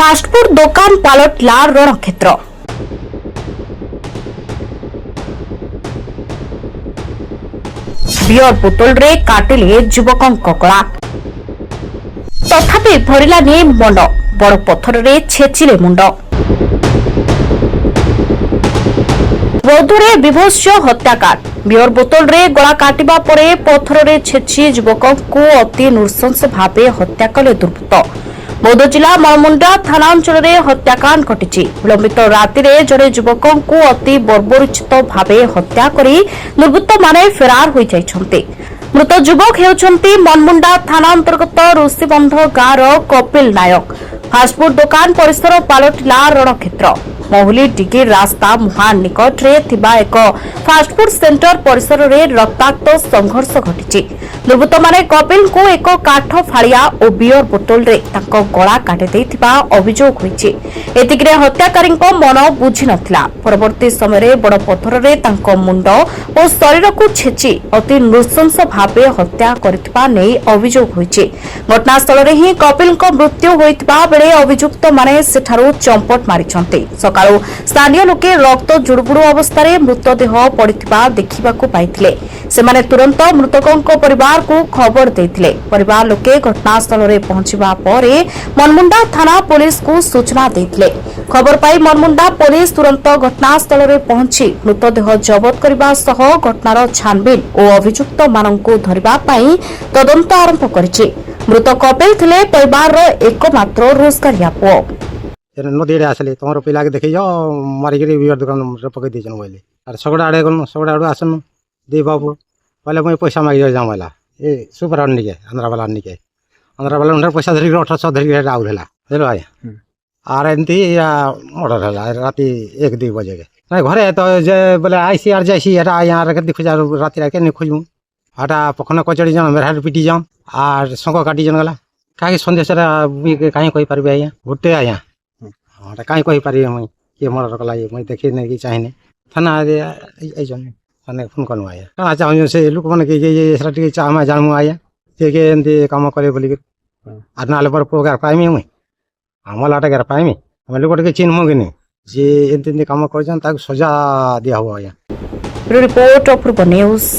Fast food दुकान पालटला रणक्षेत्र। Beer बोतल रे काटिले युवकों गला तथापि भरिलानी मंड बड़ पत्थर रे छेचिले मुंड। बौद्धरे विभत्स हत्याकांड। बियर बोतल रे गला काटिबा परे पत्थर रे छेची युवकों को अति नृशंस भावे हत्या कले दुर्बृत्त। बौद्ध जिला मलमुंडा थाना अंचल में हत्याकांड घटी। विलंबित राति जड़े युवकों को अति बर्बरोचित भावे हत्या करी दुर्बृत्त माने फेरार हो जाइछन्ते। मृत युवक हेउछन्ती मलमुंडा थाना अंतर्गत ऋषिबंध गाँव कपिल नायक। फास्टफुड दुकान परिसर पालटिला रणक्षेत्र। महुली डिगी रास्ता मुहान निकट में एक फास्टफुड सेंटर परिसर में रक्ताक्त संघर्ष घटी। दुर्बृत्त माने कपिल को एक काठ फाड़िया और बियर बोतल रे तांको गला काटी देथिबा अभियोग होईछि। एतिकरे हत्याकारी मन बुझी नथिला। परवर्ती समय बड़ पत्थर रे तांको मुंड और शरीर को छेची अति नृशंस भावे हत्या करथिबा नै अभियोग होईछि। घटनास्थल रे ही कपिल को मृत्यु होइतिबा बेले अभियुक्त माने सेठारु चंपट मारिछन्ते। सकाळु स्थानीय लोके रक्त जुड़बुड़ अवस्था मृतदेह पड़िथिबा देखिबाकू पाइथिले। सेमाने तुरंत मृतकों परिवार को खबर देथिले। परिवार लोके घटनास्थल रे पहुंचबा परे मनमुंडा थाना पुलिस को सूचना देथिले। खबर पाई मनमुंडा पुलिस तुरंत घटनास्थल रे पहुंची मृतदेह जबत करबा सह घटनार छानबीन और अभियुक्त माननकु धरिबा पई तदंत आरंभ करिछि। मृत कपिल थिले परिवार रो एकमात्र रोजगारिया पुओ। नदी आसले तुम पिला के देखे जाओ मारिक बियर दुकान पकई देन बोले और सगड़ा आड़े गलु सगड़ा आड़े आसन दे बाबू बोले मुझे पैसा मांगे जाऊँ बोला ये सुपर निके आंध्रा वाला उन्हें पैसा धरिक 1800 धरिक आउला बुझल भाई आर एमती मर्डर है राति 1-2 बजे के ना घरे तो जे बोले आईसी आर जाइसी यहाँ देखा राति रात खोजमु हटा पखन कचड़ी जाऊँ मेरा पिटी जाऊँ आर शंख काटी जन गला कहीं सन्देश कहीं कही पारि आज्ञा गोटे आज्ञा हाँ कहीं कही पारि मुई किए मर्डर कला मुई देखी नहीं कि चाहिए थाना थाने फोन करूँ आज्ञा क्या चाहूँ से लोक मैंने चाह जानमु आज्ञा किए एमती कम करे बोलिक आर ना पुआ पाइमी मुई आमलाटा गार पाइमी आम लोक टे चिन्हमु कि जी एमती कम कर सजा दिया हूँ आज्ञा। रिपोर्ट अपूर्व न्यूज।